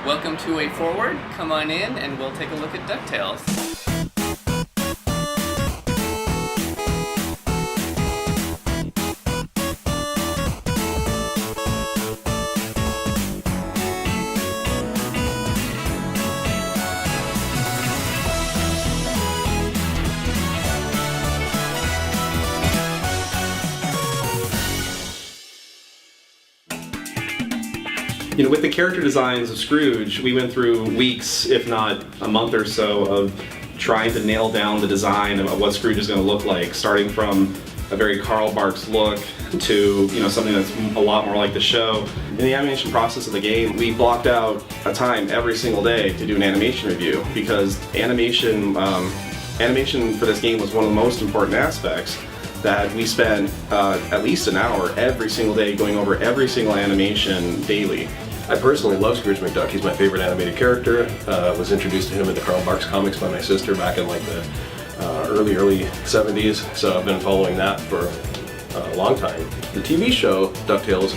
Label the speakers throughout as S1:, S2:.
S1: Welcome to Way Forward. Come on in and we'll take a look at DuckTales.
S2: With the character designs of Scrooge, we went through weeks, if not a month or so, of trying to nail down the design of what Scrooge is going to look like, starting from a very Carl Barks look to something that's a lot more like the show. In the animation process of the game, we blocked out a time every single day to do an animation review because animation for this game was one of the most important aspects. That we spent at least an hour every single day going over every single animation daily.
S3: I personally love Scrooge McDuck. He's my favorite animated character. Was introduced to him in the Carl Barks comics by my sister back in like the early 70s, so I've been following that for a long time. The TV show, DuckTales,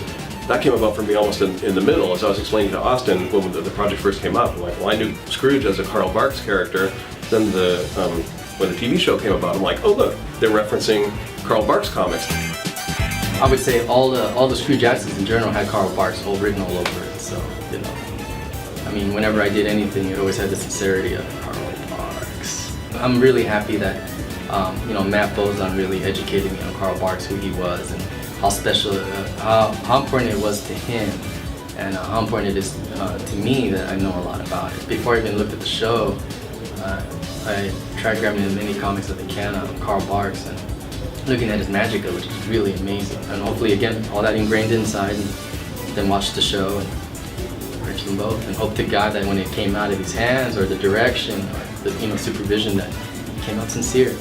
S3: that came about for me almost in the middle. As I was explaining to Austin when the project first came up, I'm like, well, I knew Scrooge as a Carl Barks character. Then when the TV show came about, I'm like, oh look, they're referencing Carl Barks comics.
S4: I would say all the Scrooge accents in general had Carl Barks all written all over it. So I mean, whenever I did anything, it always had the sincerity of Carl Barks. I'm really happy that Matt Bozon really educated me on Carl Barks, who he was, and how special, how important it was to him, and how important it is to me that I know a lot about it. Before I even looked at the show, I tried grabbing as many comics as I can of Carl Barks and looking at his Magica, which is really amazing. And hopefully, again, all that ingrained inside, and then watch the show and purchase them both, and hope to God that when it came out of his hands, or the direction, or the supervision, that it came out sincere.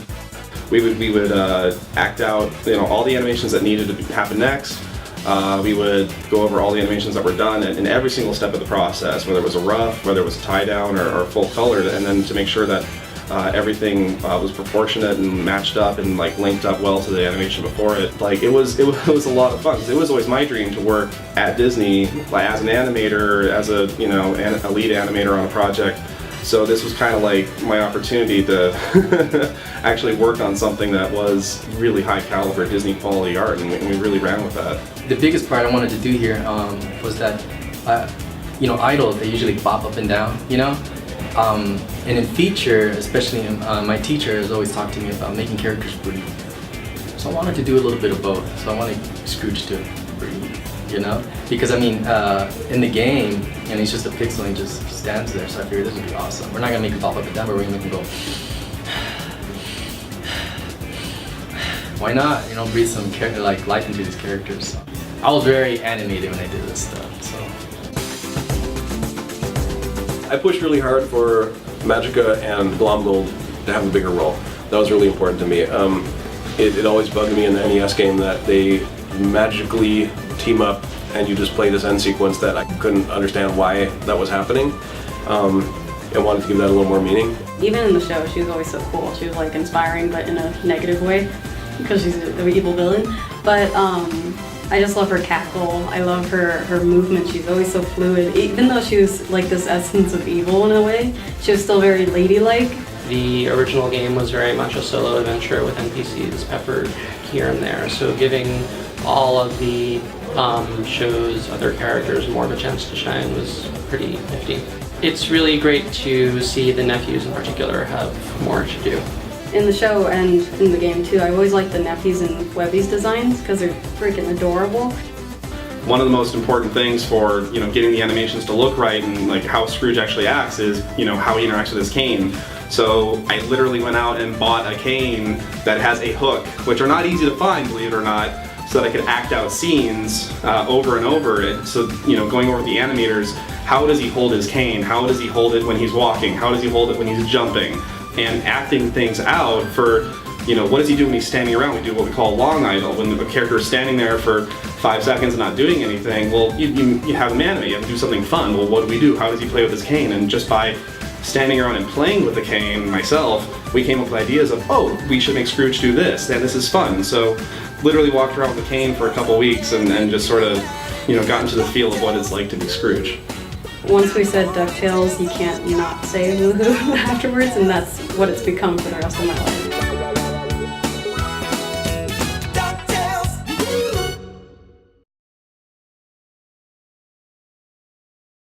S2: We would act out all the animations that needed to happen next. We would go over all the animations that were done in every single step of the process, whether it was a rough, whether it was a tie down, or full color, and then to make sure that everything was proportionate and matched up and linked up well to the animation before it. It was a lot of fun. It was always my dream to work at Disney as an animator, as a lead animator on a project. So this was kind of like my opportunity to actually work on something that was really high caliber Disney quality art, and we really ran with that.
S4: The biggest part I wanted to do here was that idols, they usually bop up and down, and in feature, especially my teacher has always talked to me about making characters breathe. So I wanted to do a little bit of both. So I wanted Scrooge to breathe, because in the game, he's just a pixel and he just stands there. So I figured this would be awesome. We're not gonna make him pop up and down, but we're gonna make him go. Why not? Breathe some life into these characters. So I was very animated when I did this stuff. So.
S3: I pushed really hard for Magica and Glomgold to have a bigger role. That was really important to me. It always bugged me in the NES game that they magically team up and you just play this end sequence that I couldn't understand why that was happening, and wanted to give that a little more meaning.
S5: Even in the show, she was always so cool. She was inspiring, but in a negative way, because she's an evil villain. But I just love her cackle. I love her movement. She's always so fluid. Even though she was this essence of evil in a way, she was still very ladylike.
S6: The original game was very much a solo adventure with NPCs peppered here and there, so giving all of the show's other characters more of a chance to shine was pretty nifty. It's really great to see the nephews in particular have more to do.
S5: In the show and in the game too, I always like the nephews and Webby's designs because they're freaking adorable.
S2: One of the most important things for getting the animations to look right and how Scrooge actually acts is how he interacts with his cane. So I literally went out and bought a cane that has a hook, which are not easy to find, believe it or not, so that I could act out scenes over and over. So going over with the animators, how does he hold his cane? How does he hold it when he's walking? How does he hold it when he's jumping? And acting things out for, what does he do when he's standing around? We do what we call a long idle. When the character is standing there for 5 seconds and not doing anything, well, you have him animate, you have to do something fun. Well, what do we do? How does he play with his cane? And just by standing around and playing with the cane myself, we came up with ideas of, oh, we should make Scrooge do this, and this is fun. So literally walked around with the cane for a couple weeks and just sort of, got into the feel of what it's like to be Scrooge.
S5: once we said DuckTales, you can't not say woohoo afterwards, and that's what it's become for the rest of my life.